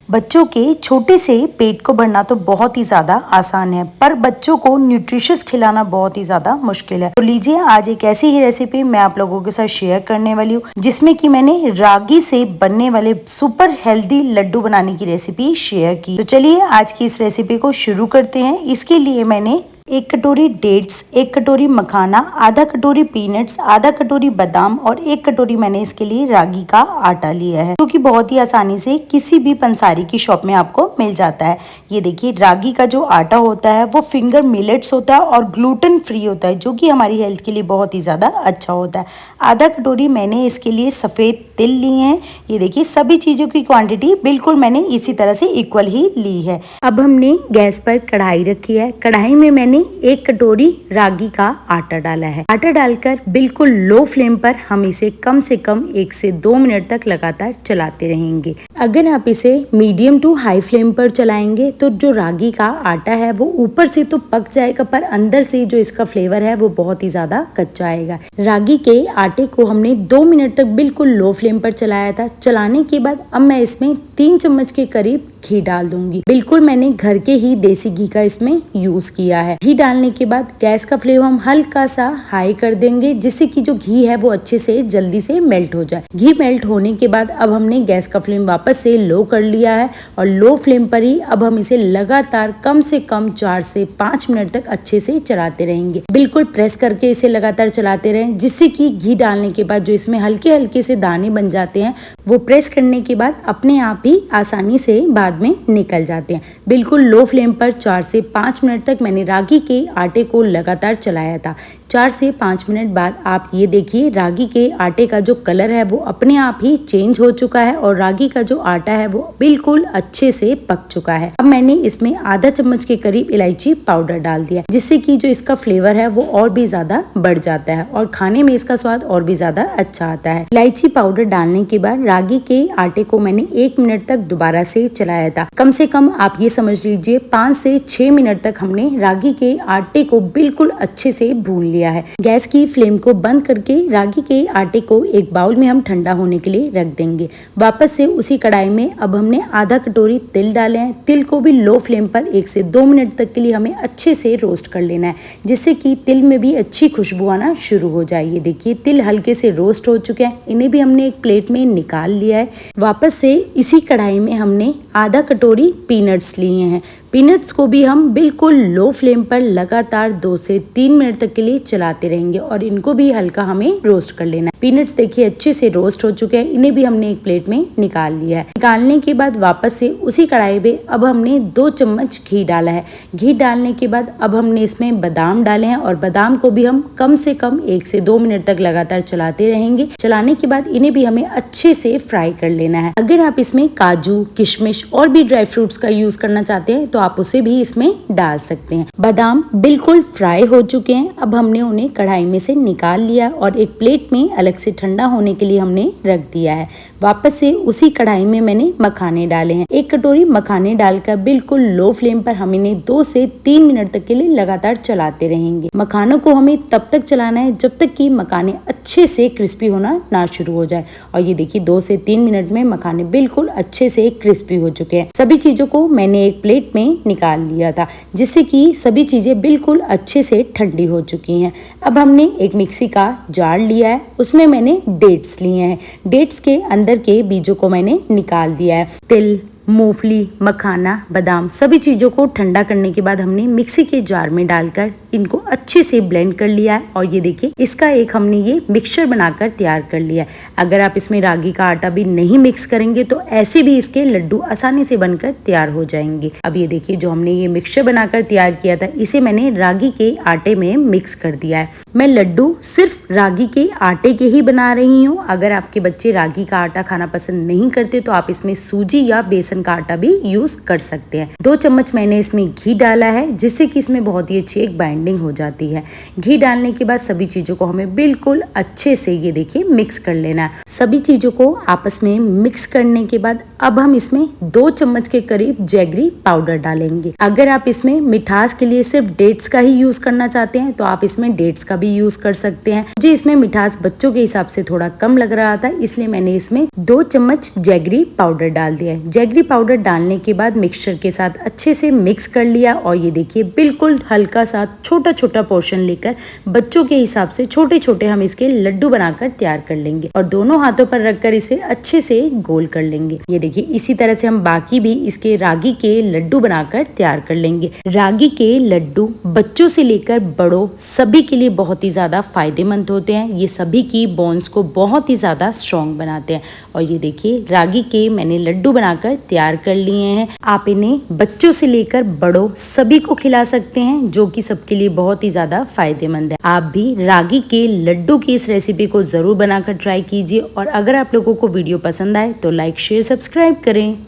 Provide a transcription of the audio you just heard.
बच्चों के छोटे से पेट को भरना तो बहुत ही ज़्यादा आसान है, पर बच्चों को न्यूट्रिशियस खिलाना बहुत ही ज़्यादा मुश्किल है। तो लीजिए, आज एक ऐसी ही रेसिपी मैं आप लोगों के साथ शेयर करने वाली हूँ, जिसमें कि मैंने रागी से बनने वाले सुपर हेल्दी लड्डू बनाने की रेसिपी शेयर की। तो चलिए आज की इस रेसिपी को शुरू करते हैं। इसके लिए मैंने 1 कटोरी डेट्स, 1 कटोरी मखाना, आधा कटोरी पीनट्स, आधा कटोरी बादाम और 1 कटोरी मैंने इसके लिए रागी का आटा लिया है, जो कि बहुत ही आसानी से किसी भी पंसारी की शॉप में आपको मिल जाता है। ये देखिए, रागी का जो आटा होता है वो फिंगर मिलेट्स होता है और ग्लूटेन फ्री होता है, जो कि हमारी हेल्थ के लिए बहुत ही ज़्यादा अच्छा होता है। आधा कटोरी मैंने इसके लिए सफ़ेद तिल लिए हैं। ये देखिए, सभी चीज़ों की क्वांटिटी बिल्कुल मैंने इसी तरह से इक्वल ही ली है। अब हमने गैस पर कढ़ाई रखी है। कढ़ाई में मैंने 1 कटोरी रागी का आटा डाला है। आटा डालकर बिल्कुल लो फ्लेम पर हम इसे कम से कम 1 से 2 मिनट तक लगातार चलाते रहेंगे। अगर आप इसे मीडियम टू हाई फ्लेम पर चलाएंगे तो जो रागी का आटा है वो ऊपर से तो पक जाएगा, पर अंदर से जो इसका फ्लेवर है वो बहुत ही ज्यादा कच्चा आएगा। रागी के आटे को हमने 2 मिनट तक बिल्कुल लो फ्लेम पर चलाया था। चलाने के बाद अब मैं इसमें 3 चम्मच के करीब घी डाल दूंगी। बिल्कुल मैंने घर के ही देसी घी का इसमें यूज किया है। घी डालने के बाद गैस का फ्लेम हम हल्का सा हाई कर देंगे, जिससे कि जो घी है वो अच्छे से जल्दी से मेल्ट हो जाए। घी मेल्ट होने के बाद अब हमने गैस का फ्लेम वापस से लो कर लिया है और लो फ्लेम पर ही अब हम इसे लगातार कम से कम 4 से 5 मिनट तक अच्छे से चलाते रहेंगे। बिल्कुल प्रेस करके इसे लगातार चलाते रहें, जिससे कि घी डालने के बाद जो इसमें हल्के हल्के से दाने बन जाते हैं वो प्रेस करने के बाद अपने आप ही आसानी से बाद में निकल जाते हैं। बिल्कुल लो फ्लेम पर 4 से 5 मिनट तक मैंने रागी के आटे को लगातार चलाया था। 4 से 5 मिनट बाद आप ये देखिए, रागी के आटे का जो कलर है वो अपने आप ही चेंज हो चुका है और रागी का जो आटा है वो बिल्कुल अच्छे से पक चुका है। अब मैंने इसमें आधा चम्मच के करीब इलायची पाउडर डाल दिया, जिससे कि जो इसका फ्लेवर है वो और भी ज्यादा बढ़ जाता है और खाने में इसका स्वाद और भी ज्यादा अच्छा आता है। इलायची पाउडर डालने के बाद रागी के आटे को मैंने 1 मिनट तक दोबारा से चलाया था। कम से कम आप ये समझ लीजिए 5 से 6 मिनट तक हमने रागी के आटे को बिल्कुल अच्छे से भून लिया है। गैस की फ्लेम को बंद करके रागी के आटे को एक बाउल में हम ठंडा होने के लिए रख देंगे। वापस से उसी कढ़ाई में अब हमने आधा कटोरी तिल डाले हैं। तिल को भी लो फ्लेम पर 1 से 2 मिनट तक के लिए हमें अच्छे से रोस्ट कर लेना है, जिससे कि तिल में भी अच्छी खुशबू आना शुरू हो जाए। ये देखिए, तिल हल्के से रोस्ट हो चुके हैं। इन्हें भी हमने एक प्लेट में निकाल लिया है। वापस से इसी कढ़ाई में हमने आधा कटोरी पीनट्स लिए हैं। पीनट्स को भी हम बिल्कुल लो फ्लेम पर लगातार 2 से 3 मिनट तक के लिए चलाते रहेंगे और इनको भी हल्का हमें रोस्ट कर लेना है। पीनट्स देखिए अच्छे से रोस्ट हो चुके हैं। इन्हें भी हमने एक प्लेट में निकाल लिया है। निकालने के बाद वापस से उसी कढ़ाई में अब हमने 2 चम्मच घी डाला है। घी डालने के बाद अब हमने इसमें बादाम डाले हैं और बादाम को भी हम कम से कम 1 से 2 मिनट तक लगातार चलाते रहेंगे। चलाने के बाद इन्हें भी हमें अच्छे से फ्राई कर लेना है। अगर आप इसमें काजू, किशमिश और भी ड्राई फ्रूट्स का यूज करना चाहते हैं तो आप उसे भी इसमें डाल सकते हैं। बादाम बिल्कुल फ्राई हो चुके हैं। अब हमने उन्हें कढ़ाई में से निकाल लिया और एक प्लेट में अलग से ठंडा होने के लिए हमने रख दिया है। वापस से उसी कढ़ाई में मैंने मखाने डाले हैं। 1 कटोरी मखाने डालकर बिल्कुल लो फ्लेम पर हम इन्हें 2 से 3 मिनट तक के लिए लगातार चलाते रहेंगे। मखानों को हमें तब तक चलाना है जब तक कि मखाने अच्छे से क्रिस्पी होना ना शुरू हो जाए। और ये देखिए, 2 से 3 मिनट में मखाने बिल्कुल अच्छे से क्रिस्पी हो चुके हैं। सभी चीजों को मैंने एक प्लेट में निकाल लिया था, जिससे कि सभी चीजें बिल्कुल अच्छे से ठंडी हो चुकी हैं। अब हमने एक मिक्सी का जार लिया है, उसमें मैंने डेट्स लिए हैं। डेट्स के अंदर के बीजों को मैंने निकाल दिया है। तिल, मूंगफली, मखाना, बादाम सभी चीज़ों को ठंडा करने के बाद हमने मिक्सी के जार में डालकर इनको अच्छे से ब्लेंड कर लिया है और ये देखिए, इसका एक हमने ये मिक्सचर बनाकर तैयार कर लिया है। अगर आप इसमें रागी का आटा भी नहीं मिक्स करेंगे तो ऐसे भी इसके लड्डू आसानी से बनकर तैयार हो जाएंगे। अब ये देखिए, जो हमने ये मिक्सचर बनाकर तैयार किया था इसे मैंने रागी के आटे में मिक्स कर दिया है। मैं लड्डू सिर्फ रागी के आटे के ही बना रही हूँ। अगर आपके बच्चे रागी का आटा खाना पसंद नहीं करते तो आप इसमें सूजी या बेसन का आटा भी यूज कर सकते हैं। 2 चम्मच मैंने इसमें घी डाला है, जिससे कि इसमें बहुत ही अच्छी एक बाइंडिंग हो जाती है। घी डालने के बाद सभी चीजों को हमें बिल्कुल अच्छे से ये देखिए मिक्स कर लेना है। सभी चीजों को आपस में मिक्स करने के बाद अब हम इसमें 2 चम्मच के करीब जैगरी पाउडर डालेंगे। अगर आप इसमें मिठास के लिए सिर्फ डेट्स का ही यूज करना चाहते हैं तो आप इसमें डेट्स का भी यूज कर सकते हैं। मुझे इसमें मिठास बच्चों के हिसाब से थोड़ा कम लग रहा था, इसलिए मैंने इसमें 2 चम्मच जैगरी पाउडर डाल दिया है। जैगरी पाउडर डालने के बाद मिक्सचर के साथ अच्छे से मिक्स कर लिया और ये देखिए बिल्कुल हल्का सा छोटा छोटा पोर्शन लेकर बच्चों के हिसाब से छोटे छोटे हम इसके लड्डू बनाकर तैयार कर लेंगे और दोनों हाथों पर रखकर इसे अच्छे से गोल कर लेंगे। ये देखिए इसी तरह से हम बाकी भी इसके रागी के लड्डू बनाकर तैयार कर लेंगे। रागी के लड्डू बच्चों से लेकर बड़ों सभी के लिए बहुत ही ज्यादा फायदेमंद होते हैं। ये सभी की बोन्स को बहुत ही ज्यादा स्ट्रॉन्ग बनाते हैं और ये देखिए रागी के मैंने लड्डू बनाकर तैयार कर लिए हैं। आप इन्हें बच्चों से लेकर बड़ों सभी को खिला सकते हैं, जो कि सबके लिए बहुत ही ज्यादा फायदेमंद है। आप भी रागी के लड्डू की इस रेसिपी को जरूर बनाकर ट्राई कीजिए और अगर आप लोगों को वीडियो पसंद आए तो लाइक शेयर सब्सक्राइब करें।